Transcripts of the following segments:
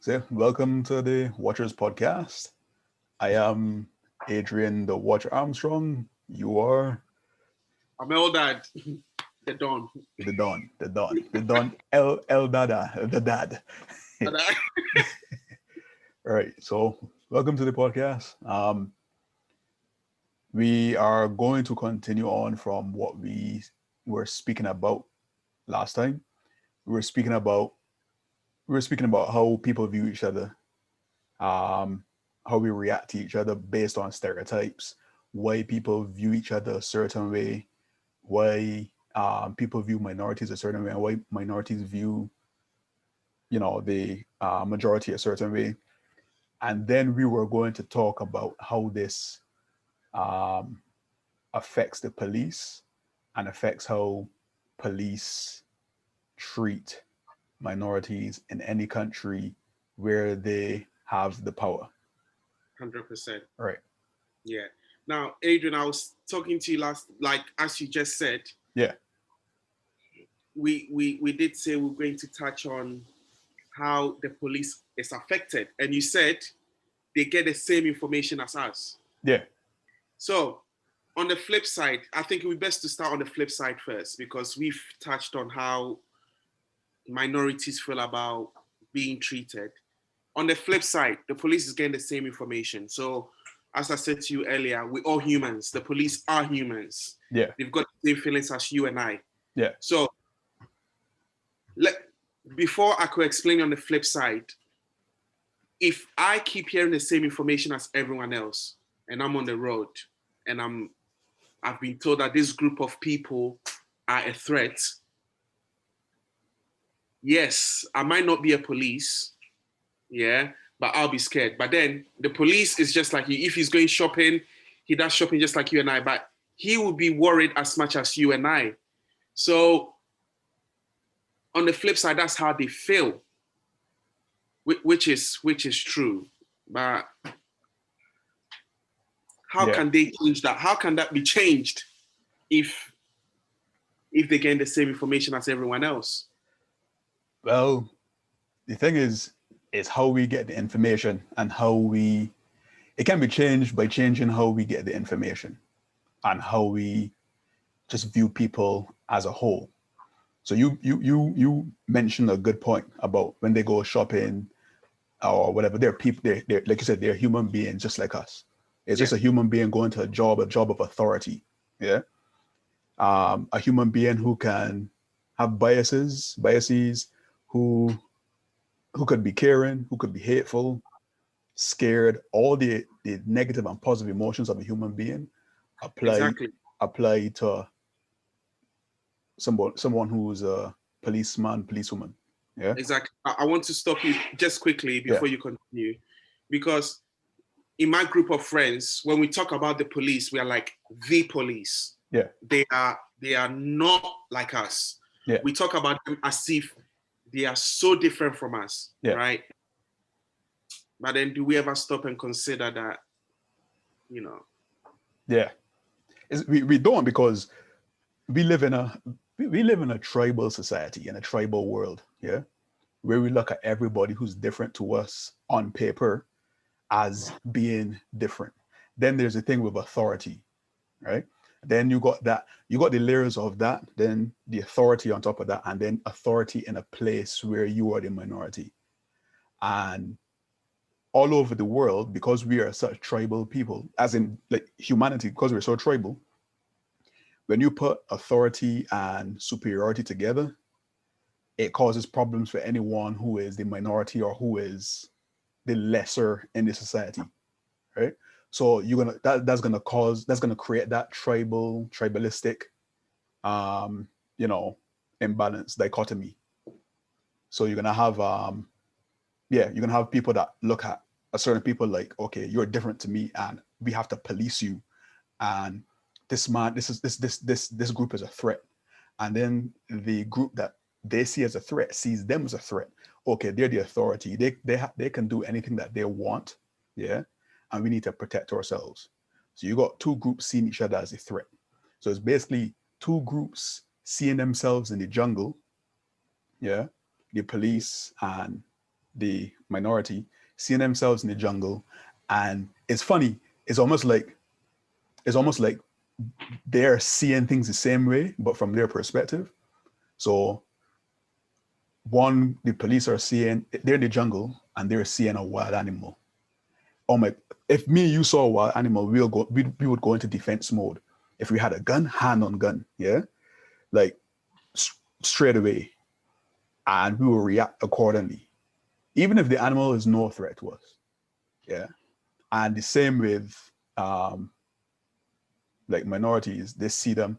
So, welcome to the Watchers Podcast. I am Adrian, the Watcher Armstrong. You are I'm Eldad, the Don. the Don, El Dada, the dad. And I- All right, so welcome to the podcast. We are going to continue on from what we were speaking about last time. We were speaking about we were speaking about how people view each other, um, how we react to each other based on stereotypes, why people view each other a certain way, why people view minorities a certain way, and why minorities view, the majority a certain way. And then we were going to talk about how this um, affects the police and affects how police treat minorities in any country where they have the power. 100%. Right. Yeah. Now, Adrian, I was talking to you last, like as you just said, Yeah. we did say we're going to touch on how the police is affected, and you said they get the same information as us. Yeah. So, on the flip side, I think it would be best to start on the flip side first because we've touched on how minorities feel about being treated. On the flip side, the police is getting the same information. So, as I said to you earlier, we're all humans. The police are humans. Yeah. They've got the same feelings as you and I. Yeah. So, let, before I could explain on the flip side, if I keep hearing the same information as everyone else, and I'm on the road, and I've been told that this group of people are a threat. Yes, I might not be a police, yeah, but I'll be scared. But then the police is just like you. If he's going shopping, he does shopping just like you and I, but he will be worried as much as you and I. So on the flip side, that's how they feel, which is true. But how Yeah. can they change that? How can that be changed if they gain the same information as everyone else? Well, the thing is how we get the information and how we it can be changed by changing how we get the information and how we just view people as a whole. So you mentioned a good point about when they go shopping or whatever. They're people. They're like you said. They're human beings just like us. It's Yeah, just a human being going to a job of authority. Yeah. A human being who can have biases, who who could be caring, who could be hateful, scared, all the negative and positive emotions of a human being apply exactly. apply to someone who's a policeman, policewoman. Yeah. Exactly. I want to stop you just quickly Yeah. before you continue, because in my group of friends, when we talk about the police, we are like the police. Yeah. They are not like us. Yeah. We talk about them as if they are so different from us, Yeah. right? But then, do we ever stop and consider that, you know? Yeah. We don't because we live in a we live in a tribal society, in a tribal world. Yeah. Where we look at everybody who's different to us on paper as being different. Then there's a thing with authority, right? Then you got the layers of that, then the authority on top of that, and then authority in a place where you are the minority. And all over the world, because we are such tribal people, as in like humanity, because we're so tribal, when you put authority and superiority together, it causes problems for anyone who is the minority or who is the lesser in the society, right? So you're gonna that's gonna create that tribalistic um, you know, imbalance, dichotomy. So you're gonna have you're gonna have people that look at a certain people like, okay, you're different to me and we have to police you. And this man, this group is a threat. And then the group that they see as a threat sees them as a threat. Okay, they're the authority. They can do anything that they want. Yeah. And we need to protect ourselves. So you got two groups seeing each other as a threat. So it's basically two groups seeing themselves in the jungle, yeah, the police and the minority, seeing themselves in the jungle, and it's funny. It's almost like they're seeing things the same way, but from their perspective. So the police are seeing they're in the jungle and they're seeing a wild animal. Oh my! If me and you saw a wild animal, we would go into defense mode. If we had a gun, hand on gun, yeah, like straight away, and we will react accordingly, even if the animal is no threat to us. Yeah, and the same with like minorities, they see them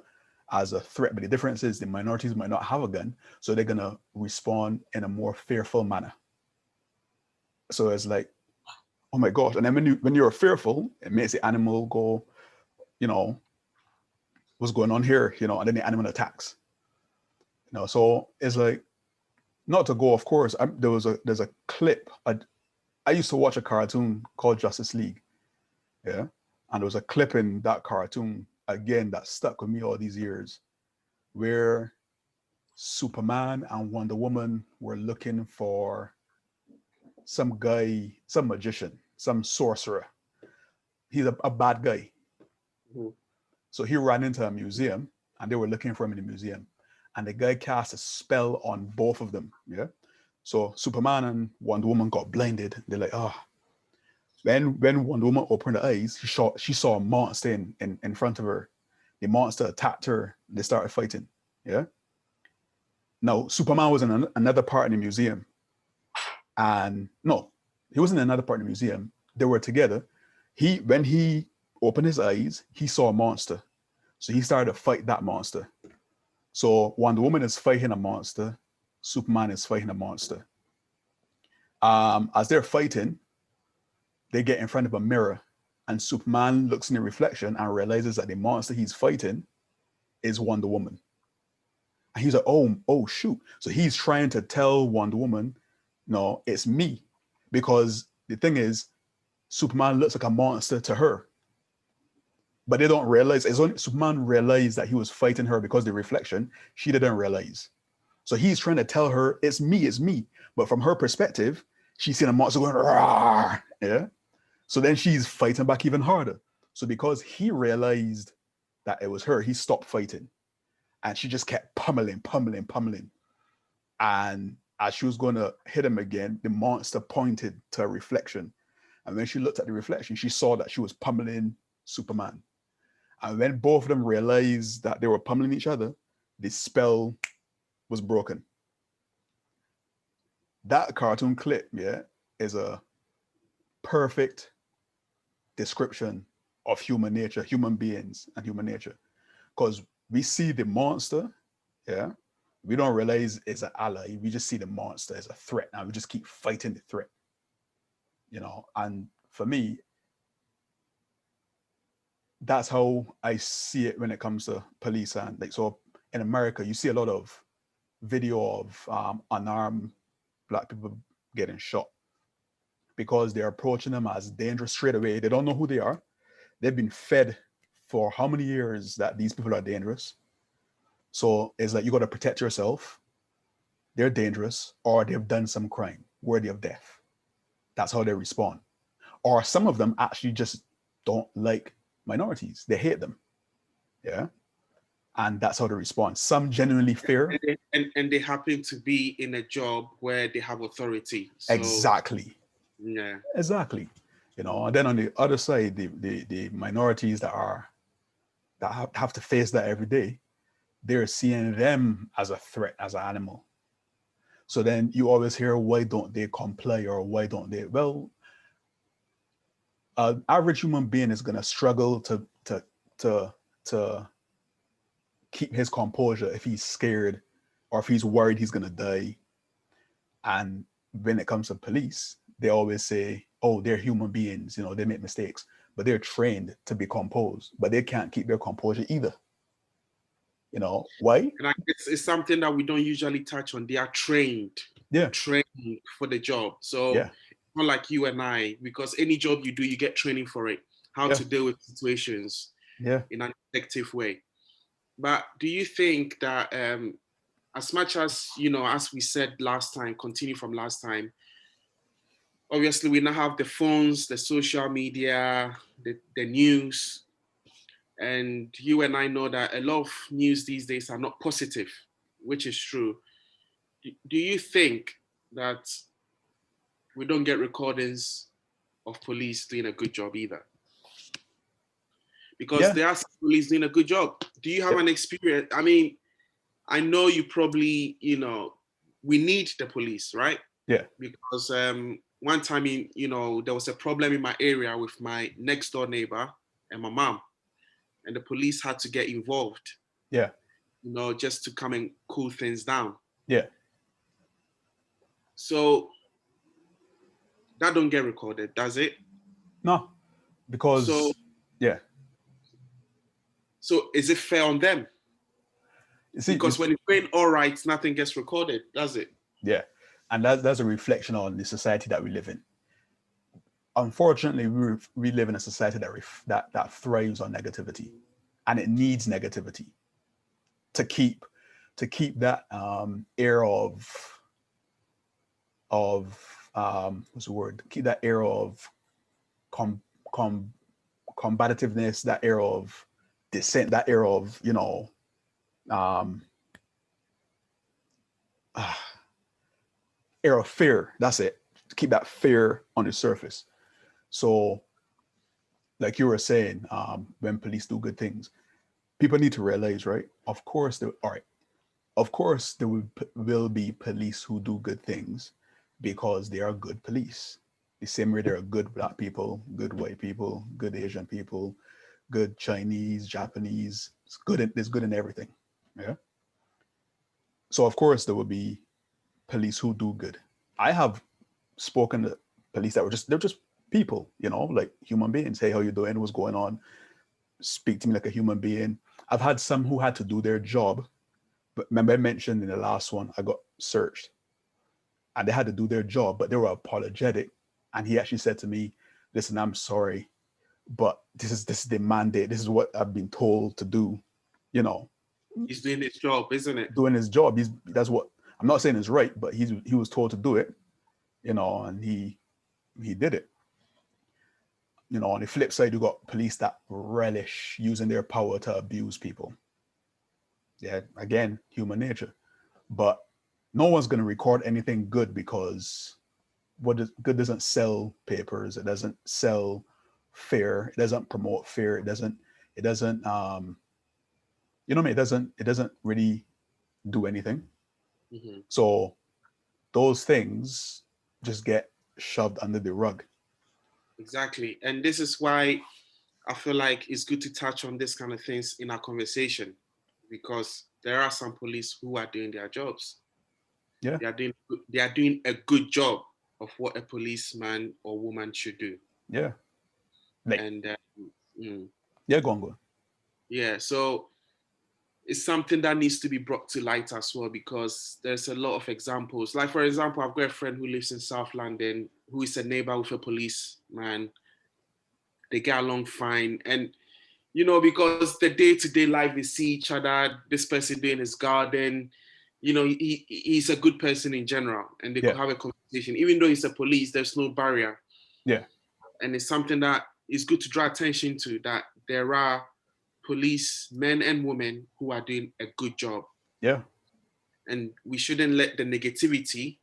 as a threat, but the difference is the minorities might not have a gun, so they're gonna respond in a more fearful manner. So it's like, oh my gosh! And then when you're fearful, it makes the animal go, you know, what's going on here, and then the animal attacks. So it's like, not to go, of course. There's a clip. I used to watch a cartoon called Justice League, yeah, and there was a clip in that cartoon again that stuck with me all these years, where Superman and Wonder Woman were looking for some guy, some magician, some sorcerer. He's a bad guy. Mm-hmm. So he ran into a museum and they were looking for him in the museum. And the guy cast a spell on both of them. Yeah. So Superman and Wonder Woman got blinded. They're like, when Wonder Woman opened her eyes, she saw a monster in front of her. The monster attacked her. They started fighting. Yeah. Now, Superman was in another part in the museum. And no, he wasn't in another part of the museum. They were together. When he opened his eyes, he saw a monster. So he started to fight that monster. So Wonder Woman is fighting a monster. Superman is fighting a monster. As they're fighting, they get in front of a mirror, and Superman looks in the reflection and realizes that the monster he's fighting is Wonder Woman. And he's like, oh shoot. So he's trying to tell Wonder Woman, no, it's me. Because the thing is, Superman looks like a monster to her. But they don't realize, it's only Superman realized that he was fighting her because of the reflection. She didn't realize. So he's trying to tell her, it's me. But from her perspective, she's seeing a monster going, rawr, yeah? So then she's fighting back even harder. So because he realized that it was her, he stopped fighting. And she just kept pummeling. And as she was going to hit him again, the monster pointed to a reflection. And when she looked at the reflection, she saw that she was pummeling Superman. And when both of them realized that they were pummeling each other, the spell was broken. That cartoon clip, yeah, is a perfect description of human nature, human beings and human nature. Because we see the monster, yeah, we don't realize it's an ally. We just see the monster as a threat, and we just keep fighting the threat. And for me, that's how I see it when it comes to police. And like, so in America, you see a lot of video of unarmed Black people getting shot because they're approaching them as dangerous straight away. They don't know who they are. They've been fed for how many years that these people are dangerous. So it's like, you got to protect yourself. They're dangerous, or they've done some crime worthy of death. That's how they respond. Or some of them actually just don't like minorities. They hate them. Yeah. And that's how they respond. Some genuinely fear. And they happen to be in a job where they have authority. So, exactly. Yeah. Exactly. And then on the other side, the minorities that have to face that every day, they're seeing them as a threat, as an animal. So then you always hear, why don't they comply, or why don't they? Well, an average human being is going to struggle to keep his composure if he's scared or if he's worried he's going to die. And when it comes to police, they always say, oh, they're human beings, they make mistakes, but they're trained to be composed, but they can't keep their composure either. Why? And it's something that we don't usually touch on. They are trained. Yeah. Trained for the job. So yeah. Not like you and I, because any job you do, you get training for it, how to deal with situations in an effective way. But do you think that as much as, as we said last time, continue from last time, obviously we now have the phones, the social media, the news, and you and I know that a lot of news these days are not positive, which is true. Do you think that we don't get recordings of police doing a good job either? Because Yeah. there are some police doing a good job. Do you have Yep. an experience? I mean, I know you probably, we need the police, right? Yeah. Because one time, there was a problem in my area with my next door neighbor and my mom, and the police had to get involved, Yeah. just to come and cool things down. Yeah. So that don't get recorded, does it? No, So, because yeah. so is it fair on them? You see, Because when it's going all right, nothing gets recorded, does it? yeah, and that's a reflection on the society that we live in. Unfortunately, we live in a society that thrives on negativity, and it needs negativity to keep that air of what's the word? Keep that air of com, com, combativeness, that air of dissent, that air of um, air of fear. That's it. To keep that fear on the surface. So, like you were saying, when police do good things, people need to realize, right? Of course, all right. Of course, there will be police who do good things because they are good police. The same way there are good black people, good white people, good Asian people, good Chinese, Japanese. It's good. There's good in everything. Yeah. So of course there will be police who do good. I have spoken to police that they're just people, like human beings. Hey, how you doing? What's going on? Speak to me like a human being. I've had some who had to do their job, but remember I mentioned in the last one, I got searched and they had to do their job, but they were apologetic. And he actually said to me, listen, I'm sorry, but this is the mandate. This is what I've been told to do, He's doing his job, isn't it? doing his job. That's what I'm not saying is right, but he was told to do it, and he did it. On the flip side, you got police that relish using their power to abuse people. Yeah, again, human nature. But no one's going to record anything good because good doesn't sell papers. It doesn't sell fear. It doesn't promote fear. It doesn't you know what I mean? It doesn't really do anything. Mm-hmm. So those things just get shoved under the rug. Exactly. And this is why I feel like it's good to touch on this kind of things in our conversation, because there are some police who are doing their jobs. Yeah. They are doing a good job of what a policeman or woman should do. Yeah. Like, And yeah, go on. yeah, so it's something that needs to be brought to light as well, because there's a lot of examples. Like, for example, I've got a friend who lives in South London who is a neighbor with a policeman. They get along fine. And, because the day-to-day life, they see each other, this person doing his garden, he's a good person in general, and they could have a conversation. Even though he's a police, there's no barrier. Yeah. And it's something that is good to draw attention to, that there are police men and women who are doing a good job. Yeah. And we shouldn't let the negativity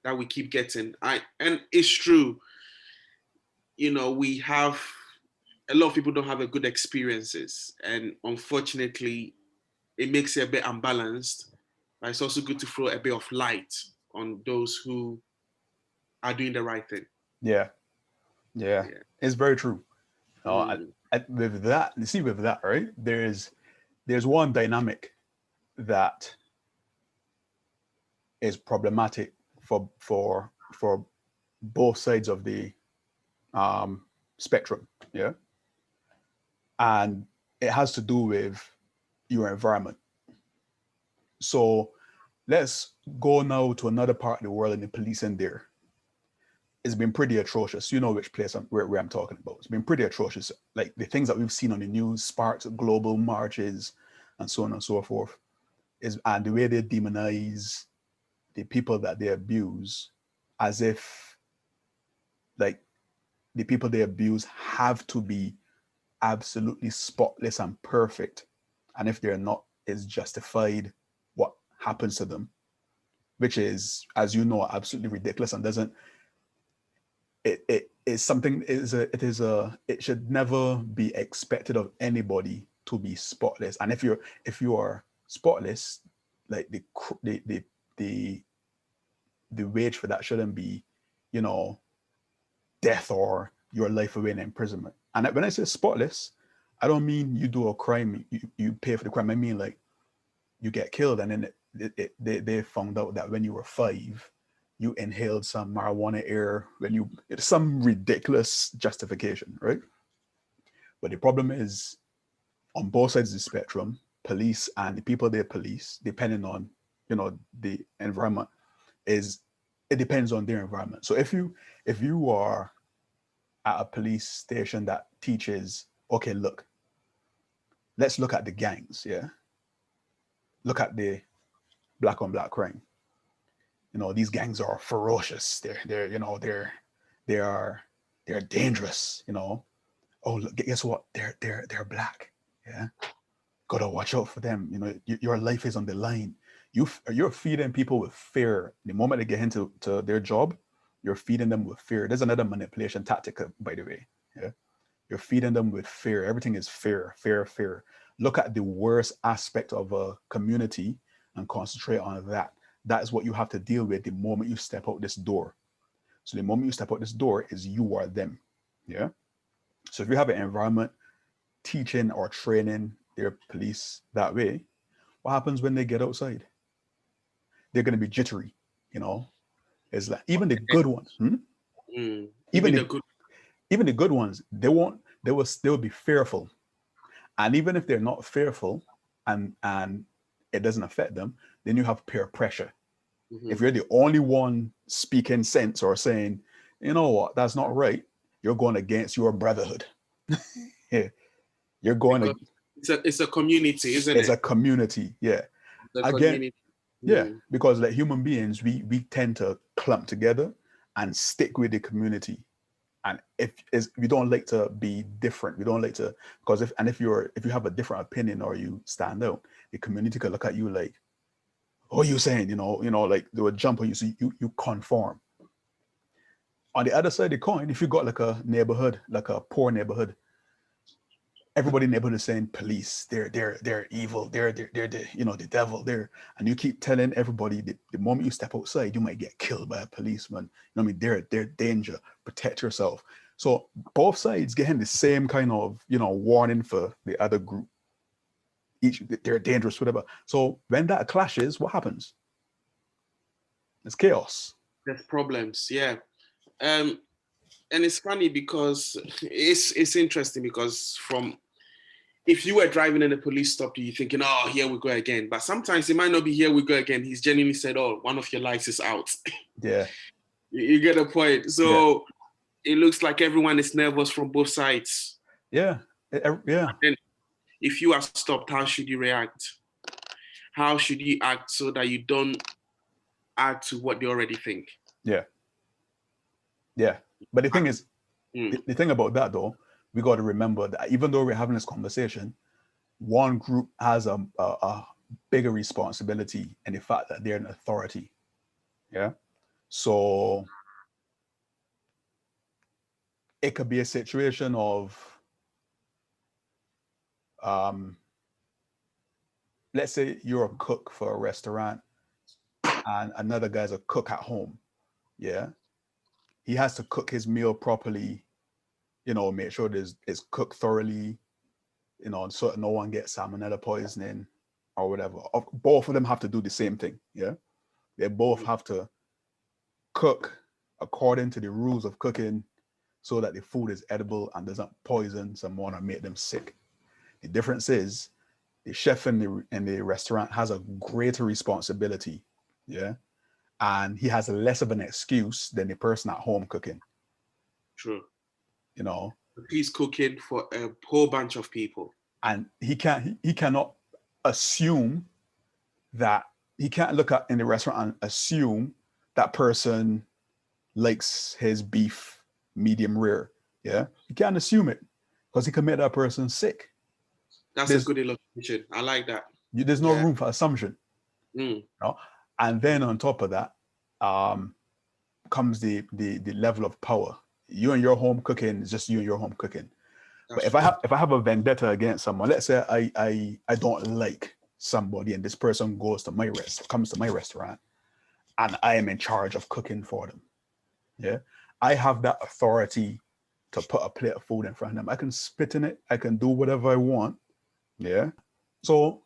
that we keep getting. And it's true, we have a lot of people don't have a good experiences, and unfortunately it makes it a bit unbalanced. But it's also good to throw a bit of light on those who are doing the right thing. Yeah. Yeah. It's very true. With that, you see, with that, right? There's one dynamic that is problematic for both sides of the spectrum. Yeah. And it has to do with your environment. So let's go now to another part of the world in the policing there. It's been pretty atrocious. You know which place where I'm talking about. It's been pretty atrocious. Like the things that we've seen on the news, sparks of global marches, and so on and so forth, and the way they demonize the people that they abuse, as if like the people they abuse have to be absolutely spotless and perfect. And if they're not, it's justified what happens to them, which is, as you know, absolutely ridiculous and doesn't, it is something, it should never be expected of anybody to be spotless. And if you are spotless, like the the wage for that shouldn't be, you know, death or your life away in imprisonment. And when I say spotless, I don't mean you do a crime, you pay for the crime. I mean like you get killed and then they found out that when you were 5, you inhaled some marijuana air when you, it's some ridiculous justification, right? But the problem is on both sides of the spectrum, police and the people they police, depending on, you know, the environment, is it depends on their environment. So if you are at a police station that teaches, okay, look, let's look at the gangs, yeah. Look at the black on black crime. You know, these gangs are ferocious. They're you know they are they're dangerous. You know, oh look, guess what? They're black. Yeah, gotta watch out for them. You know, your life is on the line. You're feeding people with fear. The moment they get into their job, you're feeding them with fear. There's another manipulation tactic, by the way. Yeah, you're feeding them with fear. Everything is fear, fear, fear. Look at the worst aspect of a community and concentrate on that. That is what you have to deal with the moment you step out this door. So the moment you step out this door is you are them. Yeah. So if you have an environment teaching or training their police that way, what happens when they get outside? They're going to be jittery, you know. It's like even the good ones, Mm. even Even the the good. even the good ones, they will be fearful. And even if they're not fearful and it doesn't affect them, then you have peer pressure. Mhm. If you're the only one speaking sense or saying, you know what, that's not right, you're going against your brotherhood. Yeah. You're going Because to, it's a community, isn't it's it? a community. Yeah. The Again, community. yeah, Mm. because like human beings, we tend to clump together and stick with the community. And if is we don't like to be different, we don't like to, because if you have a different opinion or you stand out, the community could look at you like, what are you saying? Like they would jump on you, so you conform. On the other side of the coin, if you got like a neighborhood, like a poor neighborhood, everybody in the neighborhood is saying police, they're evil, they're the the devil, and you keep telling everybody that the moment you step outside, you might get killed by a policeman. You know what I mean? They're danger, protect yourself. So both sides getting the same kind of warning for the other group. Each they're dangerous, whatever. So when that clashes, what happens? It's chaos. There's problems, yeah. Um, and it's funny because it's interesting because from if you were driving and the police stopped you, you're thinking, oh, here we go again. But sometimes it might not be here we go again. He's genuinely said, oh, one of your lights is out. Yeah, You get a point. yeah, So it looks like everyone is nervous from both sides. yeah, yeah, And if you are stopped, how should you react? How should you act so that you don't add to what they already think? yeah, yeah. But the thing is, Mm. the thing about that though, we got to remember that even though we're having this conversation, one group has a bigger responsibility in the fact that they're an authority. Yeah. So it could be a situation of, um, let's say you're a cook for a restaurant and another guy's a cook at home. Yeah. He has to cook his meal properly, make sure it's cooked thoroughly, so no one gets salmonella poisoning or whatever. Both of them have to do the same thing. Yeah. They both have to cook according to the rules of cooking so that the food is edible and doesn't poison someone or make them sick. The difference is the chef in the restaurant has a greater responsibility, yeah, and he has less of an excuse than the person at home cooking. True. You know, He's cooking for a whole bunch of people. and he cannot assume that he can't look at in the restaurant and assume that person likes his beef medium rare. Yeah, you can't assume it because he can make that person sick. That's There's a good illustration. I like that. there's no Yeah. room for assumption. Mm. And then on top of that, comes the level of power. You and your home cooking is just you and your home cooking. But That's if true. I have a vendetta against someone, let's say I don't like somebody and this person comes to my restaurant and I am in charge of cooking for them. Yeah. I have that authority to put a plate of food in front of them. I can spit in it, I can do whatever I want. Yeah. So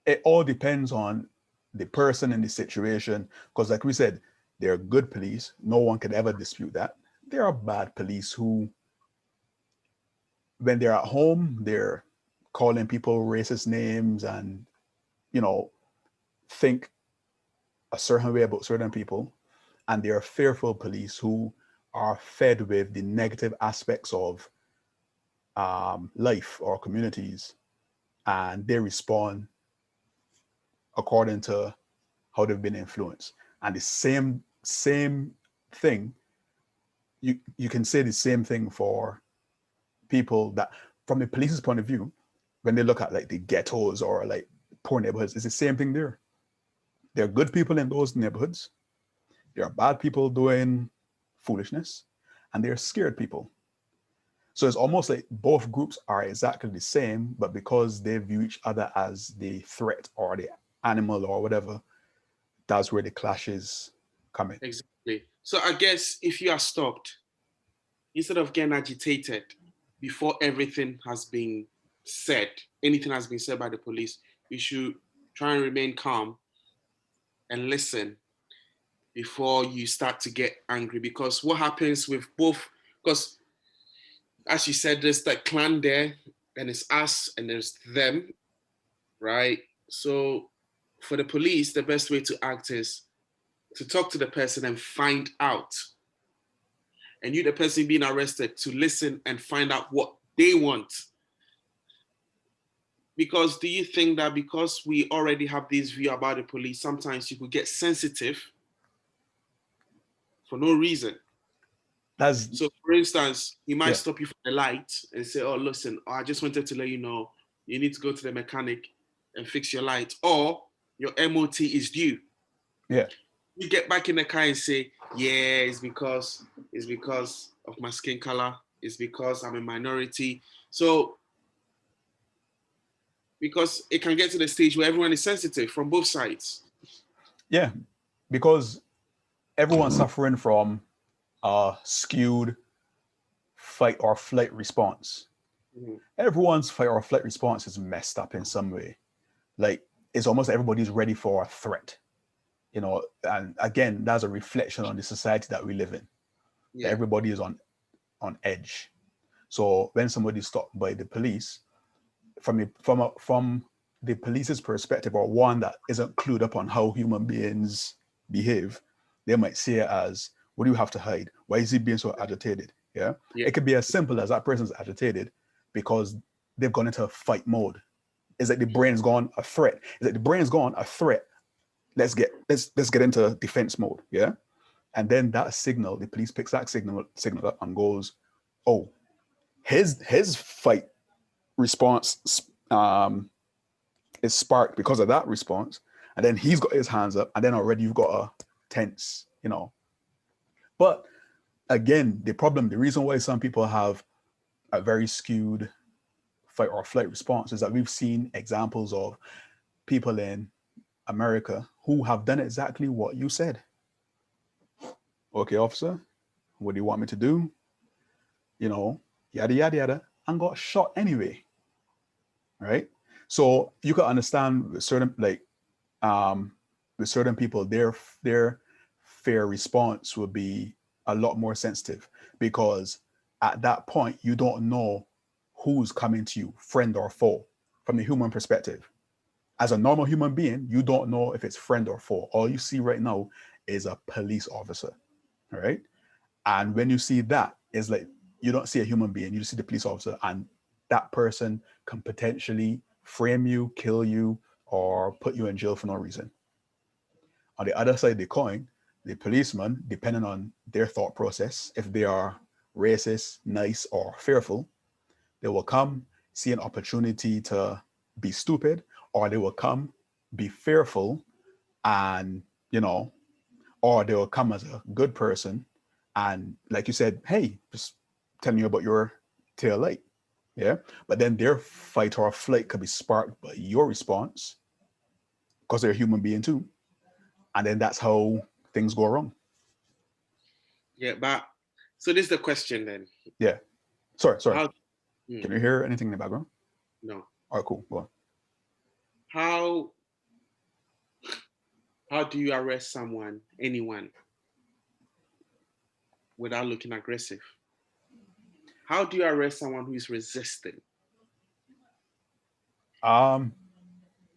it all depends on the person and the situation. Because, like we said, there are good police. No one could ever dispute that. There are bad police who, when they're at home, they're calling people racist names and, you know, think a certain way about certain people. And there are fearful police who are fed with the negative aspects of life or communities, and they respond according to how they've been influenced. And the same thing, you can say the same thing for people that, from the police's point of view, when they look at like the ghettos or like poor neighborhoods, it's the same thing there. There are good people in those neighborhoods. There are bad people doing foolishness, and there are scared people. So it's almost like both groups are exactly the same, but because they view each other as the threat or the animal or whatever, that's where the clashes come in. Exactly. So I guess if you are stopped, instead of getting agitated before everything has been said, anything has been said by the police, you should try and remain calm and listen before you start to get angry. Because what happens with both, because as you said, there's the clan there, and it's us and there's them, right? So for the police, the best way to act is to talk to the person and find out. And you, the person being arrested, to listen and find out what they want. Because do you think that because we already have this view about the police, sometimes you could get sensitive for no reason? That's So, for instance, he might yeah, stop you for the light and say, "Oh, listen, I just wanted to let you know you need to go to the mechanic and fix your light, or your MOT is due." yeah. You get back in the car and say, "Yeah, it's because of my skin color. It's because I'm a minority." So, because it can get to the stage where everyone is sensitive from both sides. Yeah, because everyone's suffering from a skewed fight or flight response. Mm-hmm. Everyone's fight or flight response is messed up in some way. Like it's almost everybody's ready for a threat, you know. And again, that's a reflection on the society that we live in. That Yeah. everybody is on edge. So when somebody's stopped by the police, from the police's perspective, or one that isn't clued up on how human beings behave, they might see it as, what do you have to hide? Why is he being so agitated? Yeah. Yeah. It could be as simple as that person's agitated because they've gone into fight mode. Is that the brain's gone a threat? Is that the brain's gone a threat? Let's get into defense mode. Yeah. And then that signal, the police picks that signal up and goes, oh, his fight response is sparked because of that response, and then he's got his hands up, and then already you've got a tense, you know. But again, the reason why some people have a very skewed fight or flight response is that we've seen examples of people in America who have done exactly what you said. Okay, officer, what do you want me to do? You know, yada yada yada, and got shot anyway, right? So you can understand with certain um, with certain people, their fair response will be a lot more sensitive because at that point you don't know who's coming to you, friend or foe, from the human perspective. As a normal human being, you don't know if it's friend or foe. All you see right now is a police officer, right? And when you see that, it's like you don't see a human being, you just see the police officer, and that person can potentially frame you, kill you, or put you in jail for no reason. On the other side of the coin, the policeman, depending on their thought process, if they are racist, nice, or fearful. They will come, see an opportunity to be stupid, or they will come, be fearful, and, you know, or they will come as a good person and, like you said, hey, just tell me about your tail light. Yeah. But then their fight or flight could be sparked by your response because they're a human being too. And then that's how things go wrong. Yeah, but so this is the question then. Yeah. Sorry. How? Can you hear anything in the background? No. All right, cool. Go on. How do you arrest someone, anyone, without looking aggressive? How do you arrest someone who is resisting?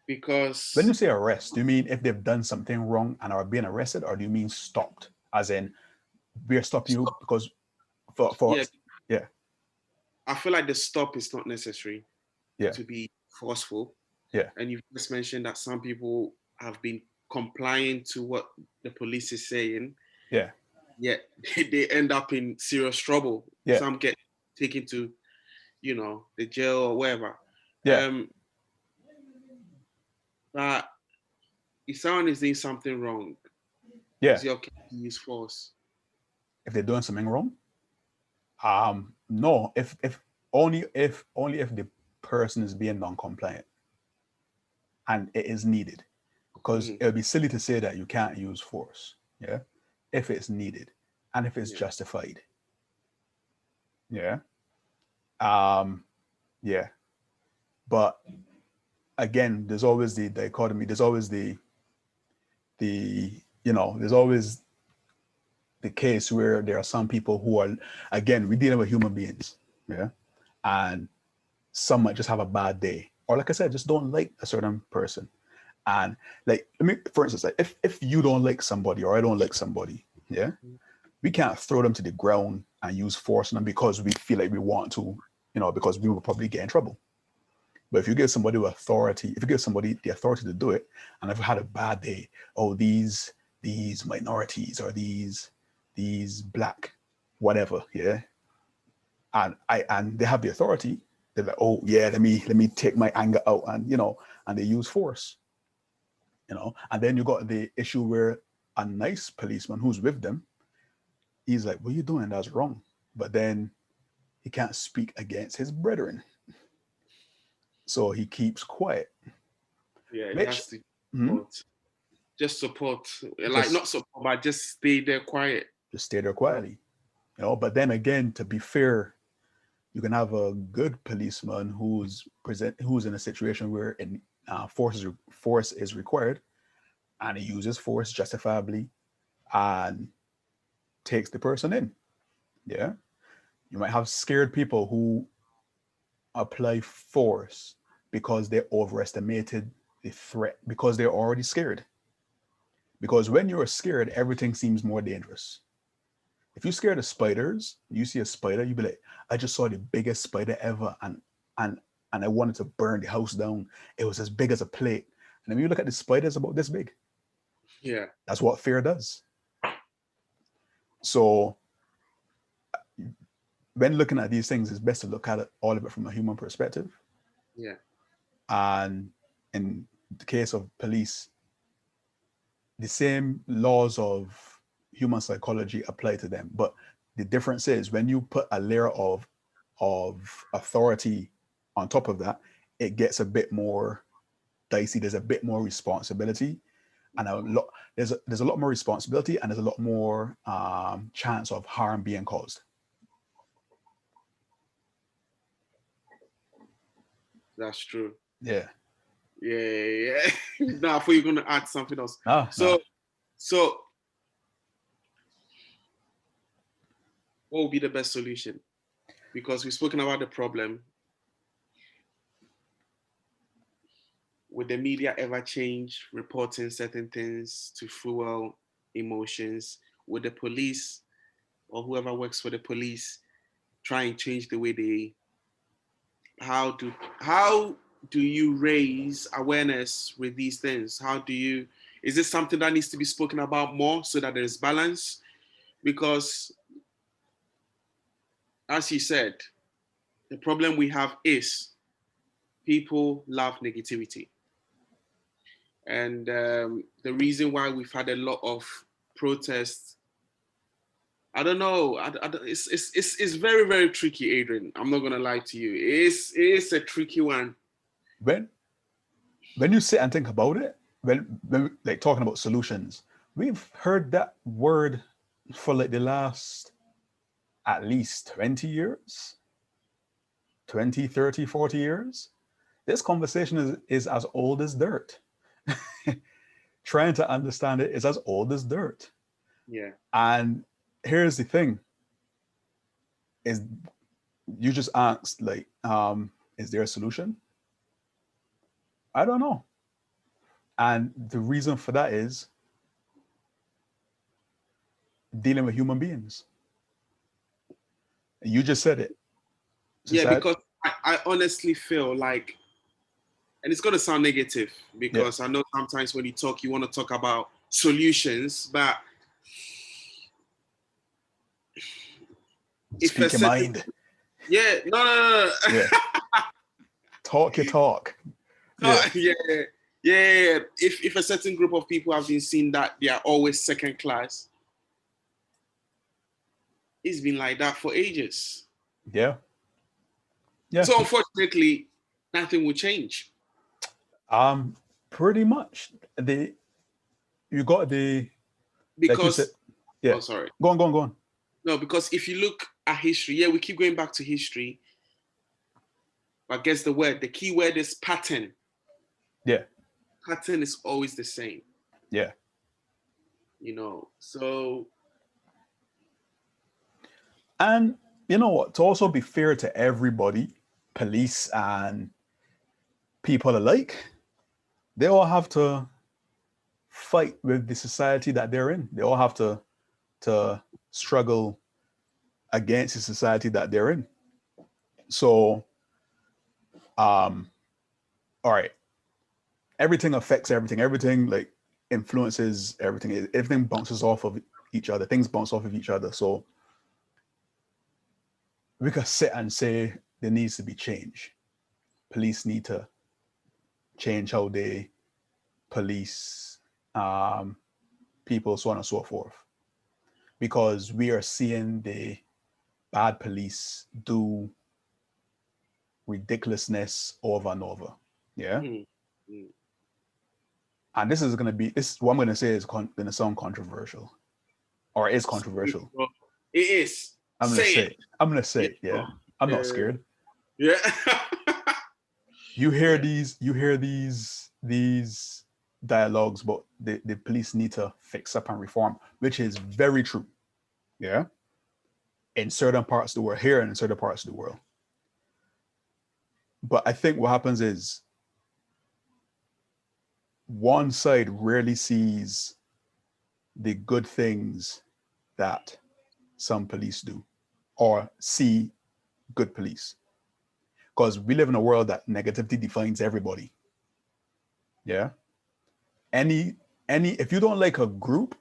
Because When you say arrest, do you mean if they've done something wrong and are being arrested, or do you mean stopped? As in, we're stopping you because for yeah, yeah, I feel like the stop is not necessary yeah, to be forceful. yeah, And you've just mentioned that some people have been complying to what the police is saying, yeah, yet they end up in serious trouble. yeah, Some get taken to, the jail or wherever. yeah, But if someone is doing something wrong, yeah. is it okay to use force? If they're doing something wrong, no. If the person is being non-compliant and it is needed, because Mm-hmm. it would be silly to say that you can't use force. Yeah, if it's needed and if it's Yeah. justified. Yeah. Um. Yeah. But again, there's always the dichotomy. There's always the there's always the case where there are some people who are, again, we're dealing with human beings. Yeah. And some might just have a bad day, or like I said, just don't like a certain person. And like, I mean, for instance, like if you don't like somebody or I don't like somebody, yeah, we can't throw them to the ground and use force on them because we feel like we want to, because we will probably get in trouble. But if you give somebody authority, if you give somebody the authority to do it, and if had a bad day, oh, these minorities or these black whatever, yeah, and they have the authority, they're like, oh yeah, let me take my anger out, and they use force, and then you got the issue where a nice policeman who's with them, he's like, what are you doing? That's wrong. But then he can't speak against his brethren, so he keeps quiet. Yeah, he Which, has to hmm, support. Just support. Like just not support, but just stay there quiet. just stay there quietly, But then again, to be fair, you can have a good policeman who's in a situation where force is required, and he uses force justifiably and takes the person in. Yeah, you might have scared people who apply force because they overestimated the threat because they're already scared. Because when you're scared, everything seems more dangerous. If you're scared of spiders, you see a spider, you be like, I just saw the biggest spider ever, and and I wanted to burn the house down. It was as big as a plate. And then when you look at the spiders about this big, Yeah. that's what fear does. So when looking at these things, it's best to look at it, all of it from a human perspective. Yeah. And in the case of police, the same laws of human psychology apply to them. But the difference is when you put a layer of authority on top of that, it gets a bit more dicey. There's a bit more responsibility, and there's a lot more responsibility, and there's a lot more chance of harm being caused. That's true. Yeah. Yeah. Now, I thought you were gonna add something else. No. So what would be the best solution? Because we've spoken about the problem. Would the media ever change reporting certain things to fuel emotions? Would the police or whoever works for the police try and change the way they how do you raise awareness with these things? Is this something that needs to be spoken about more so that there's balance? Because as you said, the problem we have is people love negativity. And the reason why we've had a lot of protests, I don't know. It's very, very tricky, Adrian. I'm not going to lie to you. It's a tricky one. When you sit and think about it, when like talking about solutions, we've heard that word for like the last at least 20 years, 20, 30, 40 years. This conversation is as old as dirt. Trying to understand it is as old as dirt. Yeah. And here's the thing: is you just asked like, is there a solution? I don't know. And the reason for that is dealing with human beings. You just said it. Yeah, because I honestly feel like, and it's going to sound negative because I know sometimes when you talk, you want to talk about solutions, but speak your mind. Yeah, no. Yeah. Talk your talk. Yeah. If a certain group of people have been seen that they are always second class, it's been like that for ages. Yeah. So unfortunately, nothing will change. Pretty much. You got the because like you said, yeah. Oh, sorry. Go on. No, because if you look at history, we keep going back to history. But I guess the key word is pattern. Yeah. Pattern is always the same. Yeah. So. And you know what? To also be fair to everybody, police and people alike, they all have to fight with the society that they're in. They all have to struggle against the society that they're in. So, all right, everything affects everything. Everything like influences everything. Everything bounces off of each other. Things bounce off of each other. So we could sit and say there needs to be change. Police need to change how they police people, so on and so forth. Because we are seeing the bad police do ridiculousness over and over. Yeah. Mm-hmm. And this is what I'm going to say is going to sound controversial, or is controversial. It is. I'm going to say it. Yeah. I'm not scared. Yeah. You hear these dialogues, but the police need to fix up and reform, which is very true. Yeah. In certain parts of the world, here and in certain parts of the world. But I think what happens is one side rarely sees the good things that some police do or see good police. Because we live in a world that negativity defines everybody. Yeah. If you don't like a group,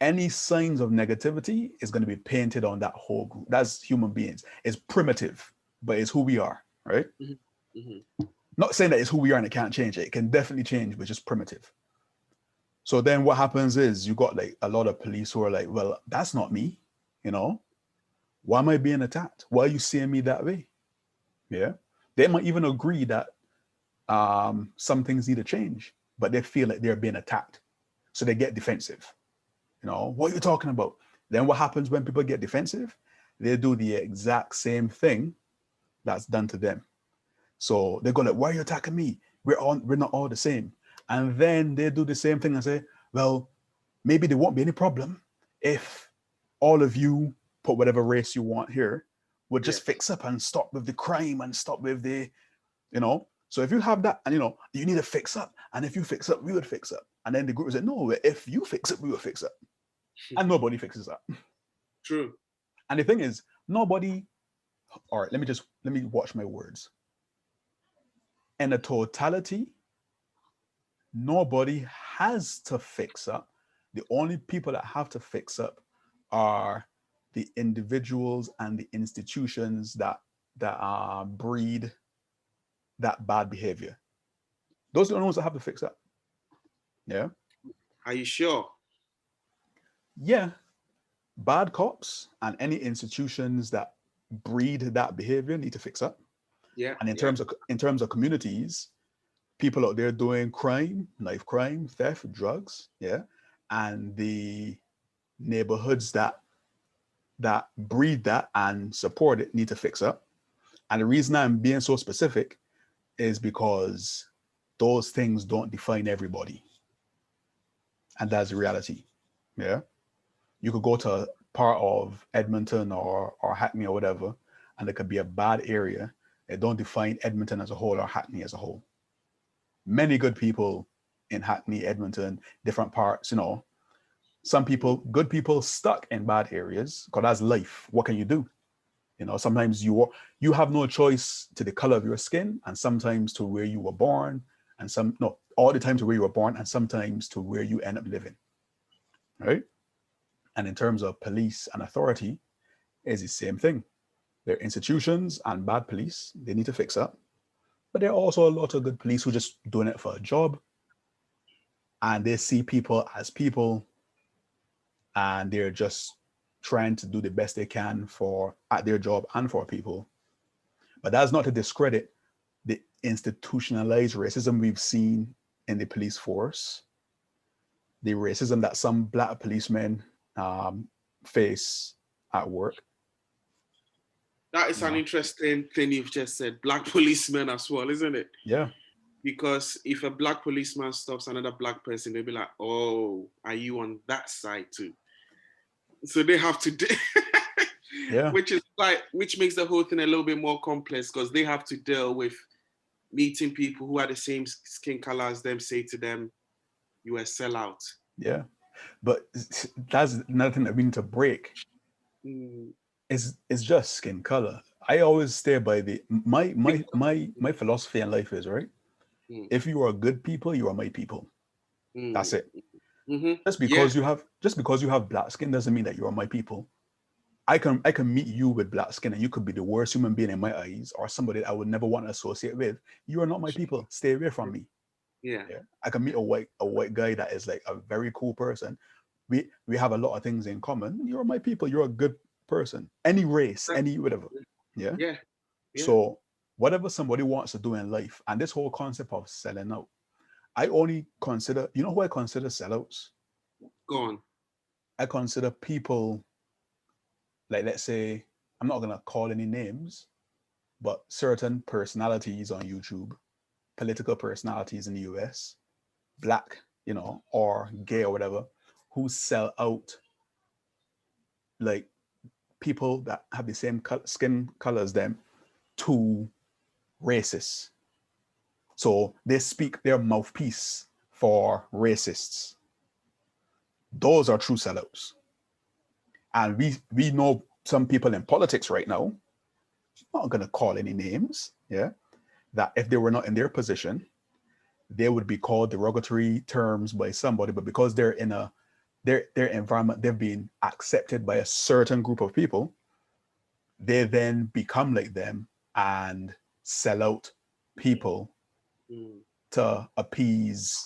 any signs of negativity is going to be painted on that whole group. That's human beings. It's primitive, but it's who we are, right? Mm-hmm. Mm-hmm. Not saying that it's who we are and it can't change. It can definitely change, but just primitive. So then what happens is you got like a lot of police who are like, well, that's not me. Why am I being attacked? Why are you seeing me that way? Yeah. They might even agree that some things need to change, but they feel like they're being attacked. So they get defensive. What are you talking about? Then what happens when people get defensive? They do the exact same thing that's done to them. So they go like, why are you attacking me? We're not all the same. And then they do the same thing and say, well, maybe there won't be any problem if all of you put whatever race you want here, would just fix up and stop with the crime and stop with the, So if you have that and, you need to fix up. And if you fix up, we would fix up. And then the group said, no, if you fix up, we will fix up. And nobody fixes up. True. And the thing is, nobody, all right, let me watch my words. In a totality, nobody has to fix up. The only people that have to fix up are the individuals and the institutions that breed that bad behavior. Those are the ones that have to fix that. Yeah. Are you sure? Yeah. Bad cops and any institutions that breed that behavior need to fix up. Yeah. And Yeah. in terms of communities, people out there doing crime, knife crime, theft, drugs, yeah, and the neighborhoods that breed that and support it need to fix up. And the reason I'm being so specific is because those things don't define everybody. And that's the reality. Yeah. You could go to part of Edmonton or Hackney or whatever, and it could be a bad area. It don't define Edmonton as a whole or Hackney as a whole. Many good people in Hackney, Edmonton, different parts, you know. Some people, good people stuck in bad areas, because that's life. What can you do? You know, sometimes you have no choice to the color of your skin, and sometimes to where you were born, and all the time to where you were born, and sometimes to where you end up living. Right? And in terms of police and authority, it's the same thing. There are institutions and bad police, they need to fix up. But there are also a lot of good police who just doing it for a job, and they see people as people, and they're just trying to do the best they can at their job and for people. But that's not to discredit the institutionalized racism we've seen in the police force, the racism that some Black policemen face at work. That is an interesting thing you've just said. Black policemen as well, isn't it? Yeah. Because if a Black policeman stops another Black person, they'll be like, "Oh, are you on that side too?" So they have to do, Yeah. which makes the whole thing a little bit more complex, because they have to deal with meeting people who are the same skin color as them, say to them, "You are a sellout." Yeah. But that's nothing that we need to break. It's just skin color. I always stay by my philosophy in life is, right? If you are good people, you are my people. That's it. Just because you have Black skin doesn't mean that you are my people. I can meet you with Black skin and you could be the worst human being in my eyes, or somebody that I would never want to associate with. You are not my people. Stay away from me. Yeah. I can meet a white guy that is like a very cool person. We have a lot of things in common. You're my people. You're a good person. Any race, any whatever. Yeah. Yeah. So whatever somebody wants to do in life, and this whole concept of selling out, I only consider, you know who I consider sellouts? Go on. I consider people, like, let's say, I'm not going to call any names, but certain personalities on YouTube, political personalities in the US, Black, you know, or gay or whatever, who sell out like people that have the same skin color as them to racists. So they speak their mouthpiece for racists. Those are true sellouts. And we know some people in politics right now, I'm not going to call any names, yeah, that if they were not in their position, they would be called derogatory terms by somebody, but because they're in their environment, they've been accepted by a certain group of people, they then become like them and sell out people to appease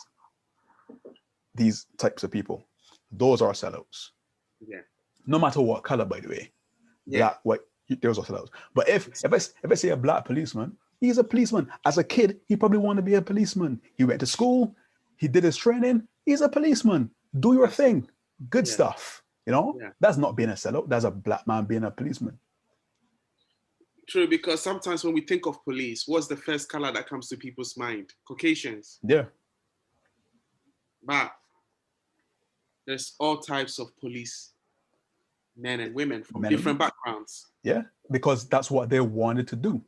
these types of people. Those are sellouts. Yeah. No matter what color, by the way. Yeah. Black, white, those are sellouts. But if I say a Black policeman, he's a policeman. As a kid, he probably wanted to be a policeman. He went to school, he did his training, he's a policeman. Do your thing. Good stuff. You know? Yeah. That's not being a sellout. That's a Black man being a policeman. True, because sometimes when we think of police, what's the first color that comes to people's mind? Caucasians. Yeah. But there's all types of police men and women from different backgrounds. Yeah, because that's what they wanted to do.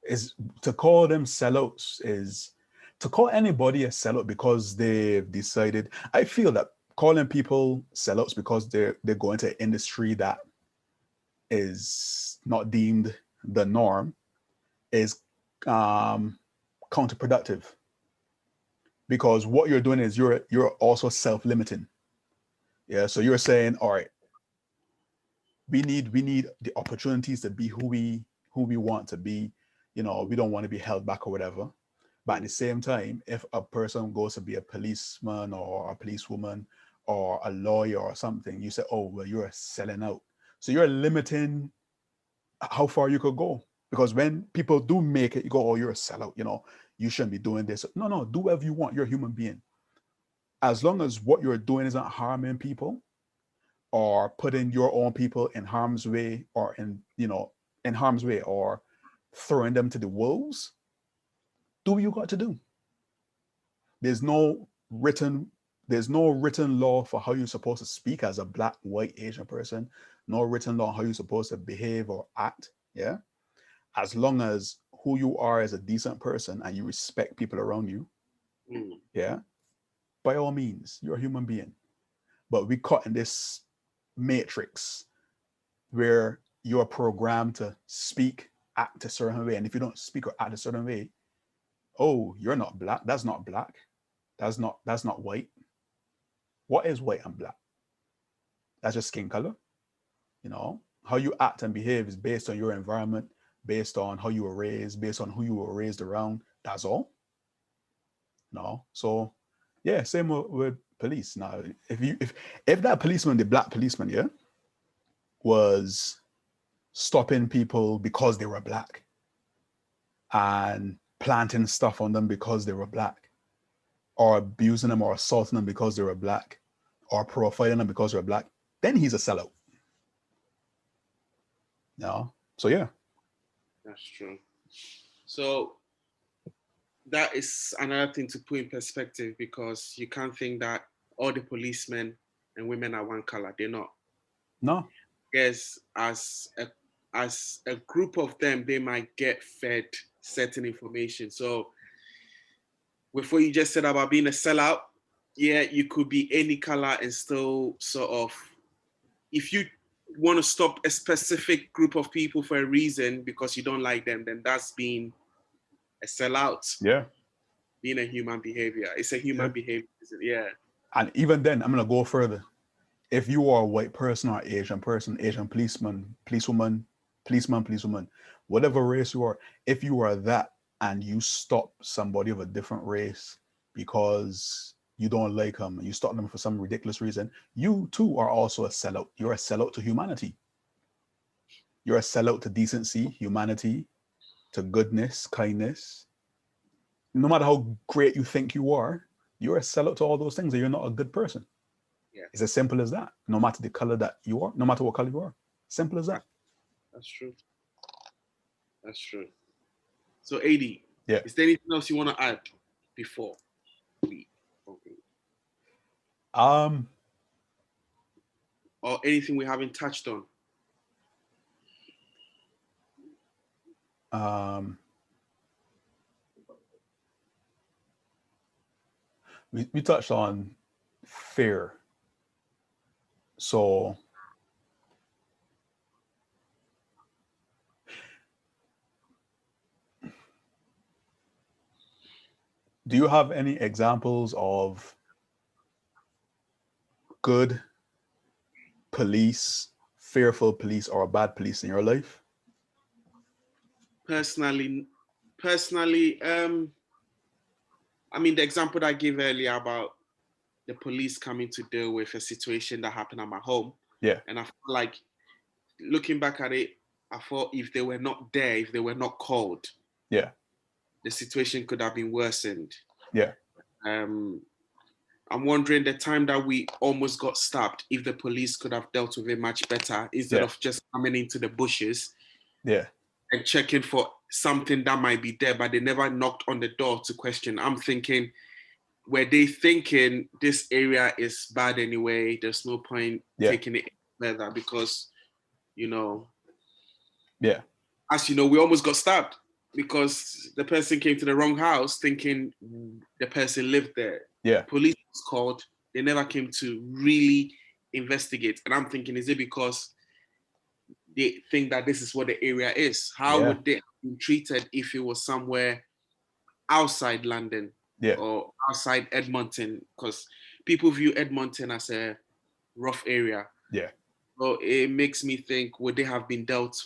Is to call them sellouts, is to call anybody a sellout because they've decided. I feel that calling people sellouts because they're going to an industry that is not deemed the norm is counterproductive. Because what you're doing is you're also self-limiting. Yeah, so you're saying, all right, we need the opportunities to be who we want to be. We don't want to be held back or whatever. But at the same time, if a person goes to be a policeman or a policewoman or a lawyer or something, you say, oh, well, you're selling out. So you're limiting how far you could go. Because when people do make it, you go, oh, you're a sellout, you shouldn't be doing this. No, no, do whatever you want. You're a human being. As long as what you're doing isn't harming people or putting your own people in harm's way or in harm's way or throwing them to the wolves, do what you got to do. There's no written there's no written law for how you're supposed to speak as a black, white, Asian person. No written law on how you're supposed to behave or act. Yeah. As long as who you are as a decent person and you respect people around you. Yeah. By all means, you're a human being. But we caught in this matrix where you're programmed to speak, act a certain way. And if you don't speak or act a certain way, oh, you're not black. That's not black. That's not white. What is white and black? That's just skin color. How you act and behave is based on your environment, based on how you were raised, based on who you were raised around. That's all. No. So yeah, same with police. Now, if that policeman, the black policeman, yeah, was stopping people because they were black and planting stuff on them because they were black, or abusing them or assaulting them because they were black, or profiling them because they're black, then he's a sellout. No. So yeah. That's true. So that is another thing to put in perspective, because you can't think that all the policemen and women are one color. They're not. No. Yes, as a group of them, they might get fed certain information. So with what you just said about being a sellout, yeah, you could be any color and still sort of, if you want to stop a specific group of people for a reason because you don't like them, then that's being a sellout. Yeah. Being a human behavior. It's a human behavior, isn't it? Yeah. And even then, I'm gonna go further. If you are a white person or Asian person, Asian policeman, policewoman, whatever race you are, if you are that and you stop somebody of a different race because you don't like them, and you stop them for some ridiculous reason, you too are also a sellout. You're a sellout to humanity. You're a sellout to decency, humanity, to goodness, kindness. No matter how great you think you are, you're a sellout to all those things, and you're not a good person. Yeah. It's as simple as that. No matter the color that you are, no matter what color you are. Simple as that. That's true. That's true. So, AD, yeah. Is there anything else you want to add before we conclude? Or anything we haven't touched on? We touched on fear. So do you have any examples of good police, fearful police, or bad police in your life? Personally, I mean, the example that I gave earlier about the police coming to deal with a situation that happened at my home. Yeah. And I feel like, looking back at it, I thought if they were not there, if they were not called, yeah, the situation could have been worsened. Yeah. I'm wondering the time that we almost got stabbed, if the police could have dealt with it much better instead of just coming into the bushes. Yeah. And checking for something that might be there, but they never knocked on the door to question. I'm thinking, were they thinking this area is bad anyway? There's no point taking it further because, as you know, we almost got stabbed because the person came to the wrong house thinking the person lived there. Yeah. Police was called. They never came to really investigate. And I'm thinking, is it because they think that this is what the area is? How would they have been treated if it was somewhere outside London or outside Edmonton? Because people view Edmonton as a rough area. Yeah. So it makes me think, would they have been dealt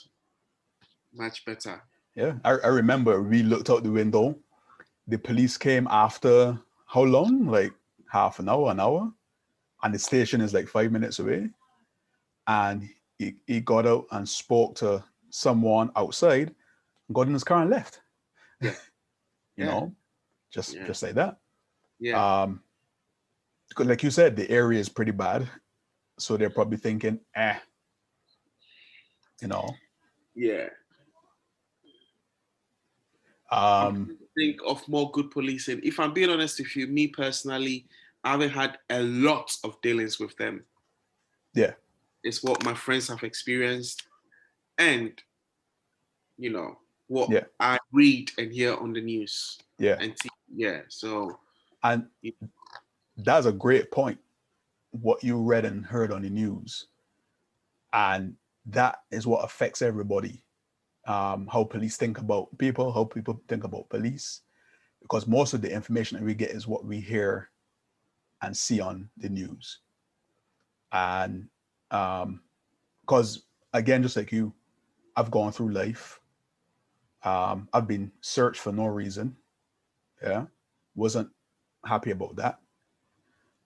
much better? Yeah, I remember we looked out the window. The police came after how long? Like half an hour, and the station is like 5 minutes away. And he got out and spoke to someone outside, got in his car and left. Yeah, You yeah, know, yeah, just like that. yeah, Um, like you said, the area is pretty bad, so they're probably thinking, you know. yeah. I'm Um, trying to think of more good policing. If I'm being honest with you, me personally, I haven't had a lot of dealings with them. yeah, It's what my friends have experienced, and you know what yeah, I read and hear on the news yeah. and see. Yeah, so And that's a great point. What you read and heard on the news, and that is what affects everybody. How police think about people, how people think about police, because most of the information that we get is what we hear and see on the news. And because again, just like you, I've gone through life. I've been searched for no reason. Yeah, wasn't happy about that.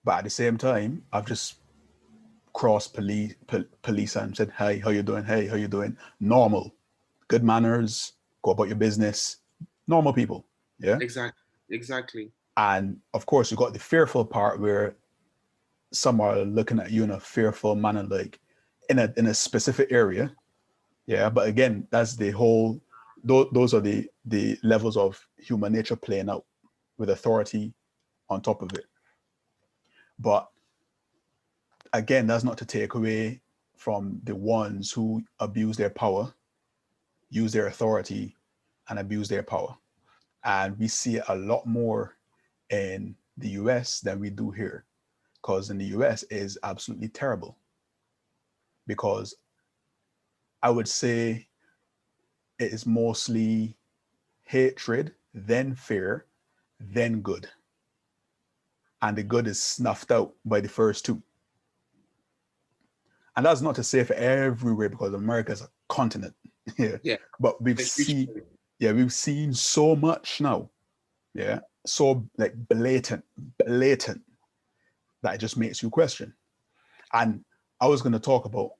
But at the same time, I've just crossed police and said, "Hey, how you doing? Hey, how you doing?" Normal, good manners. Go about your business. Normal people. Yeah. exactly, exactly. And of course, you got the fearful part where some are looking at you in a fearful manner, like in a specific area. Yeah, but again, that's the whole. Those are the levels of human nature playing out with authority on top of it. But again, that's not to take away from the ones who abuse their power, use their authority, and abuse their power. And we see it a lot more in the US than we do here. Because in the US is absolutely terrible. Because I would say it is mostly hatred, then fear, then good. And the good is snuffed out by the first two. And that's not to say for everywhere because America is a continent. Yeah. Yeah, But we've a huge seen, point. yeah, we've seen so much now. Yeah. So like blatant that it just makes you question. And I was going to talk about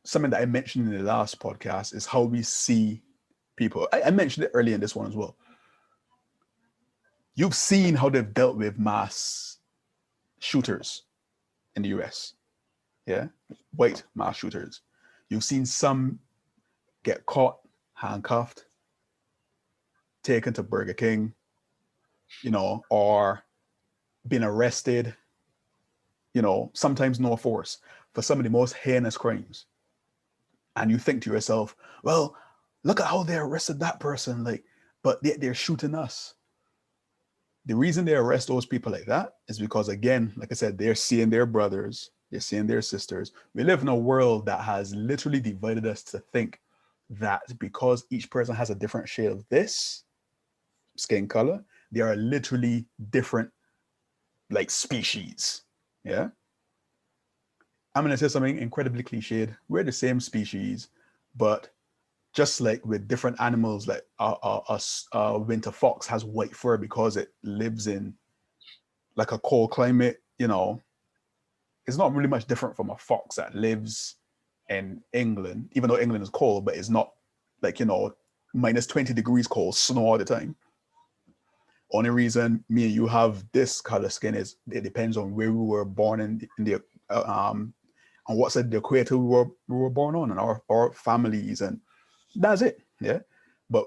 something that I mentioned in the last podcast is how we see people. I mentioned it earlier in this one as well. You've seen how they've dealt with mass shooters in the US. Yeah. White mass shooters. You've seen some get caught, handcuffed, taken to Burger King, or been arrested, sometimes no force for some of the most heinous crimes. And you think to yourself, well, look at how they arrested that person, like, but they're shooting us. The reason they arrest those people like that is because, again, like I said, they're seeing their brothers, they're seeing their sisters. We live in a world that has literally divided us to think that because each person has a different shade of this skin color, they are literally different, like species. Yeah. I'm going to say something incredibly cliched. We're the same species, but just like with different animals, like a winter fox has white fur because it lives in like a cold climate, it's not really much different from a fox that lives in England, even though England is cold, but it's not like, minus 20 degrees cold, snow all the time. Only reason me and you have this color skin is it depends on where we were born in the on what side of the equator we were born on, and our families, and that's it. Yeah. But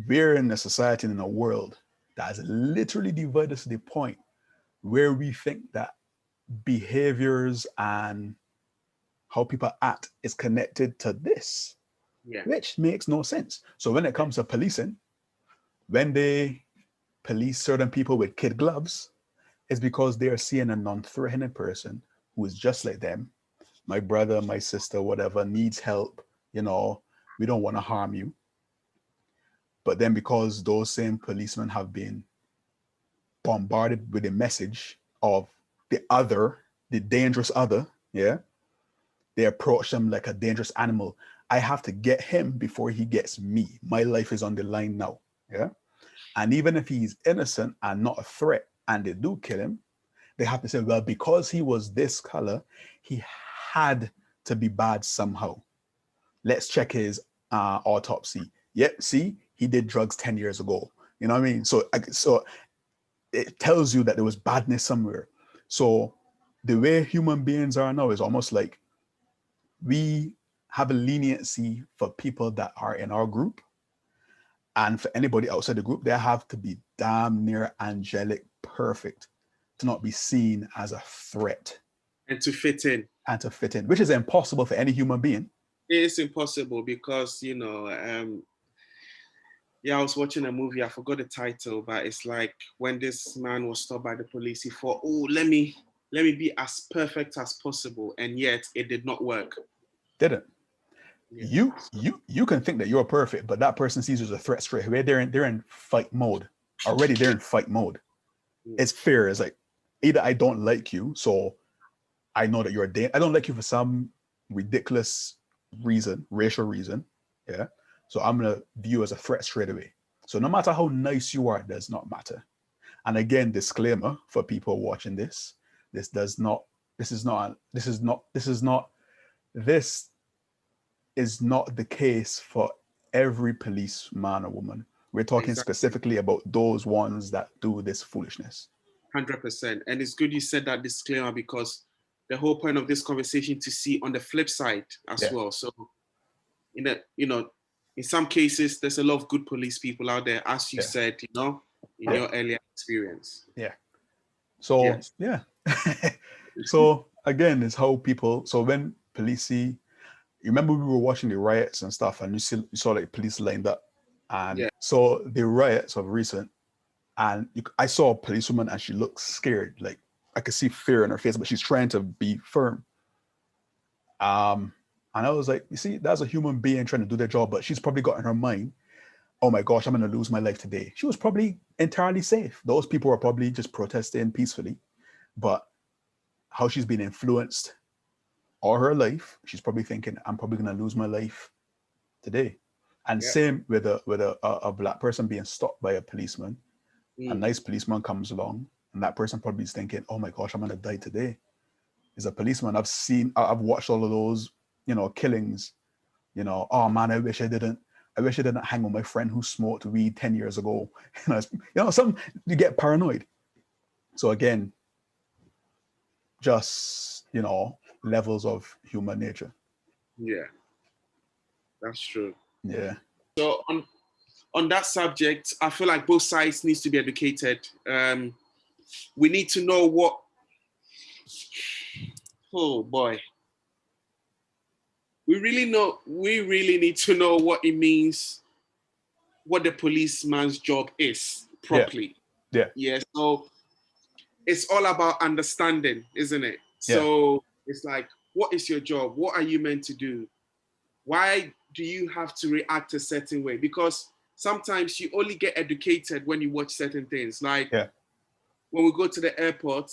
we're in a society and in a world that has literally divided us to the point where we think that behaviors and how people act is connected to this, Yeah, which makes no sense. So when it comes to policing, when they police certain people with kid gloves, it's because they are seeing a non-threatening person who is just like them. My brother, my sister, whatever, needs help. We don't want to harm you. But then because those same policemen have been bombarded with a message of the other, the dangerous other, Yeah. They approach him like a dangerous animal. I have to get him before he gets me. My life is on the line now. Yeah. And even if he's innocent and not a threat and they do kill him, they have to say, well, because he was this color, he had to be bad somehow. Let's check his autopsy. Yep, see, he did drugs 10 years ago. You know what I mean? So it tells you that there was badness somewhere. So the way human beings are now is almost like we have a leniency for people that are in our group. And for anybody outside the group, they have to be damn near angelic perfect to not be seen as a threat. And to fit in. And to fit in, which is impossible for any human being. It's impossible because, yeah, I was watching a movie, I forgot the title, but it's like when this man was stopped by the police, he thought, oh, let me be as perfect as possible. And yet it did not work. Didn't. Yeah. You can think that you're perfect, but that person sees you as a threat straight away. They're in fight mode. Already they're in fight mode. It's fear. It's like, either I don't like you, so I know that you're I don't like you for some ridiculous reason, racial reason. Yeah. So I'm gonna view you as a threat straight away. So no matter how nice you are, it does not matter. And again, disclaimer for people watching this: this is not the case for every policeman or woman. We're talking specifically about those ones that do this foolishness. 100%. And it's good you said that disclaimer, because the whole point of this conversation to see on the flip side as well. So in some cases, there's a lot of good police people out there, as you said, in your earlier experience. Yeah. So, so again, it's how people, so when police see, you remember we were watching the riots and stuff, and you saw like police lined up. And so the riots of recent, and I saw a policewoman and she looked scared. Like I could see fear in her face, but she's trying to be firm. And I was like, you see, that's a human being trying to do their job, but she's probably got in her mind, oh my gosh, I'm going to lose my life today. She was probably entirely safe. Those people were probably just protesting peacefully, but how she's been influenced all her life, she's probably thinking, I'm probably going to lose my life today. And same with a black person being stopped by a policeman. A nice policeman comes along, and that person probably is thinking, oh my gosh, I'm going to die today. Is a policeman. I've watched all of those, killings, oh man, I wish I didn't hang with my friend who smoked weed 10 years ago. You get paranoid. So again, just, levels of human nature. Yeah, that's true. Yeah. So on that subject, I feel like both sides needs to be educated. We need to know what, oh boy. We really need to know what it means, what the policeman's job is properly. Yeah. So it's all about understanding, isn't it? Yeah. So it's like, what is your job? What are you meant to do? Why do you have to react a certain way? Because sometimes you only get educated when you watch certain things. Like when we go to the airport,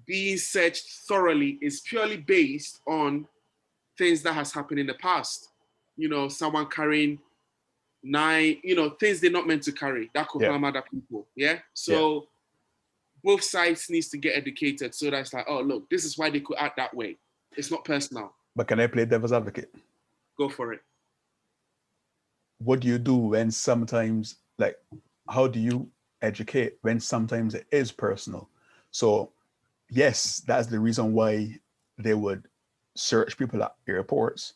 being searched thoroughly is purely based on things that has happened in the past. Someone carrying 9, things they're not meant to carry that could harm other people. Yeah. So both sides needs to get educated. So that's like, oh, look, this is why they could act that way. It's not personal. But can I play devil's advocate? Go for it. What do you do when sometimes, like, how do you educate when sometimes it is personal? So yes, that's the reason why they would search people at airports,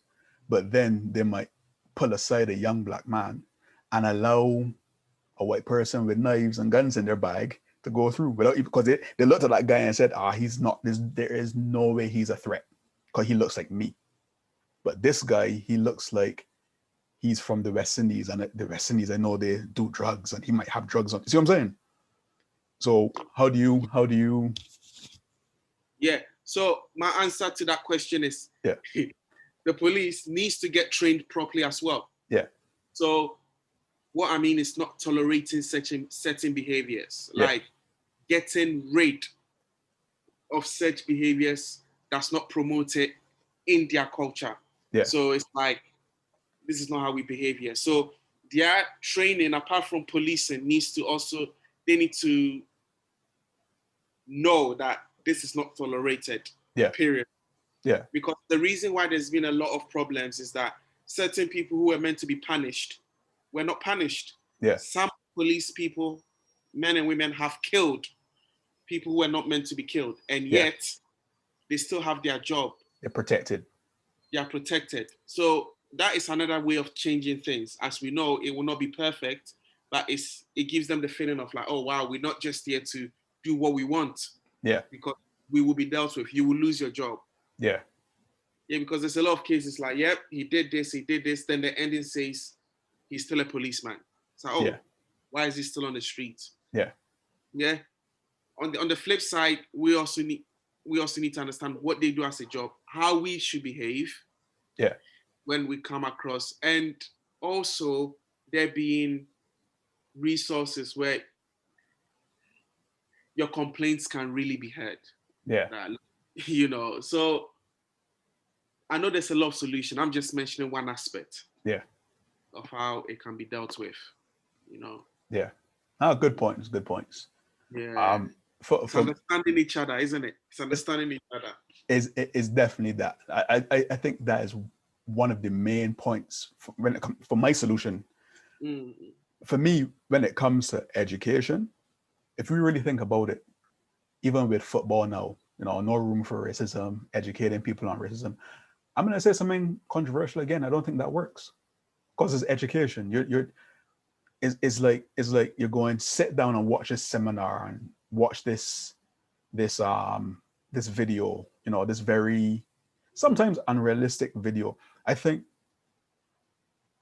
but then they might pull aside a young black man and allow a white person with knives and guns in their bag to go through because they looked at that guy and said, he's not this, there is no way he's a threat because he looks like me. But this guy, he looks like he's from the West Indies, and the West Indies, I know they do drugs and he might have drugs on. You see what I'm saying? So how do you? Yeah. So my answer to that question is the police needs to get trained properly as well. Yeah. So what I mean is not tolerating certain behaviors, like getting rid of such behaviors that's not promoted in their culture. Yeah. So it's like, this is not how we behave here. So their training, apart from policing, they need to know that this is not tolerated, Yeah. period. Yeah. Because the reason why there's been a lot of problems is that certain people who were meant to be punished were not punished. Yeah. Some police people, men and women, have killed people who were not meant to be killed, and yet they still have their job. They're protected. They are protected. So that is another way of changing things. As we know, it will not be perfect, but it gives them the feeling of like, oh wow, we're not just here to do what we want. Yeah. Because we will be dealt with. You will lose your job. Yeah. Yeah, because there's a lot of cases like, yep, he did this. Then the ending says he's still a policeman. So, oh, why is he still on the street? Yeah. Yeah. On the flip side, we also need to understand what they do as a job, how we should behave. Yeah. When we come across, and also there being resources where your complaints can really be heard. Yeah. So I know there's a lot of solution. I'm just mentioning one aspect. Yeah. Of how it can be dealt with. Yeah. Good points. Good points. Yeah. It's understanding each other, isn't it? It's understanding each other. Is definitely that. I think that is one of the main points for my solution. For me, when it comes to education, if we really think about it, even with football now, no room for racism, educating people on racism. I'm going to say something controversial again. I don't think that works because it's education. It's like you're going sit down and watch a seminar and watch this video, this very sometimes unrealistic video. I think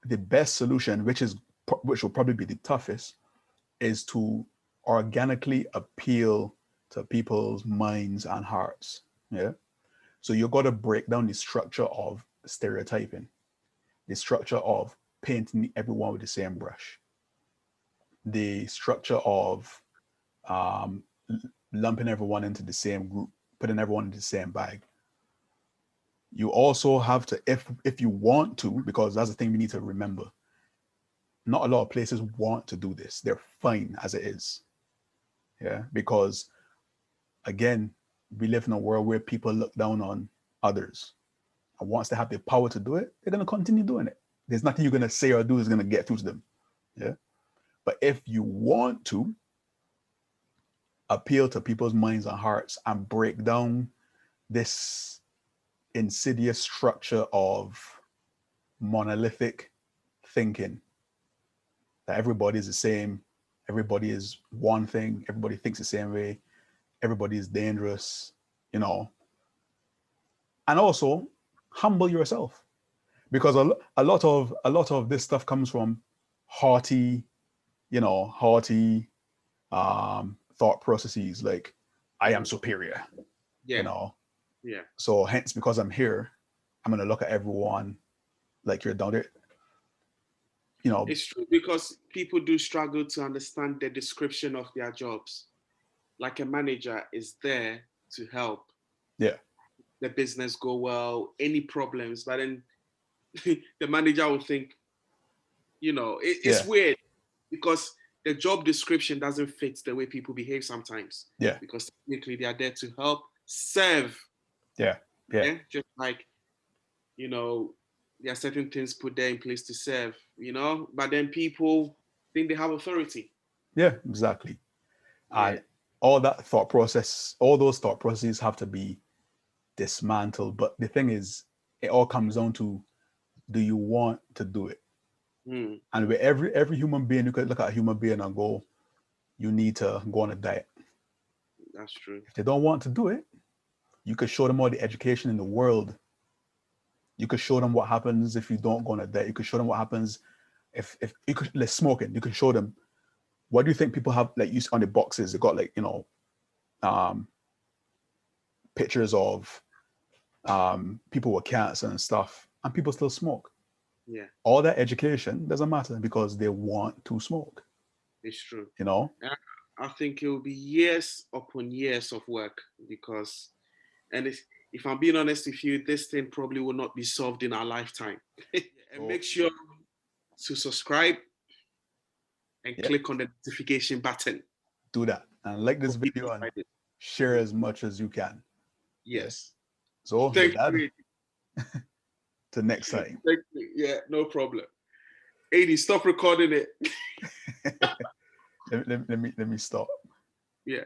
the best solution, which will probably be the toughest, is to organically appeal to people's minds and hearts. Yeah. So you got to break down the structure of stereotyping, the structure of painting everyone with the same brush, the structure of lumping everyone into the same group, putting everyone in the same bag. You also have to, if you want to, because that's the thing we need to remember, not a lot of places want to do this. They're fine as it is. Yeah, because again, we live in a world where people look down on others. And once they have the power to do it, they're going to continue doing it. There's nothing you're going to say or do is going to get through to them. Yeah. But if you want to appeal to people's minds and hearts and break down this insidious structure of monolithic thinking, that everybody is the same, everybody is one thing, everybody thinks the same way, everybody is dangerous, and also humble yourself, because a lot of this stuff comes from haughty thought processes, like I am superior. Yeah. So hence, because I'm here, I'm gonna look at everyone like you're down there. It's true, because people do struggle to understand the description of their jobs. Like a manager is there to help the business go well, any problems, but then the manager will think, it's weird, because the job description doesn't fit the way people behave sometimes. Yeah. Because technically they are there to help serve. Yeah. Just like, there are certain things put there in place to serve, but then people think they have authority. Yeah, exactly. And all those thought processes have to be dismantled. But the thing is, it all comes down to, do you want to do it? And with every human being, you could look at a human being and go, you need to go on a diet. That's true. If they don't want to do it, you could show them all the education in the world. You could show them what happens if you don't go on a diet. You could show them what happens if you could, like smoking. You could show them, what do you think people have, like, used on the boxes? They got like, pictures of people with cancer and stuff, and people still smoke. Yeah. All that education doesn't matter because they want to smoke. It's true. I think it will be years upon years of work, because, and if I'm being honest with you, this thing probably will not be solved in our lifetime. And make sure to subscribe and click on the notification button. Do that and like this video and share as much as you can. Yes. So thank you. Till next time. Thank you. Yeah, no problem. 80, stop recording it. let me stop. Yeah.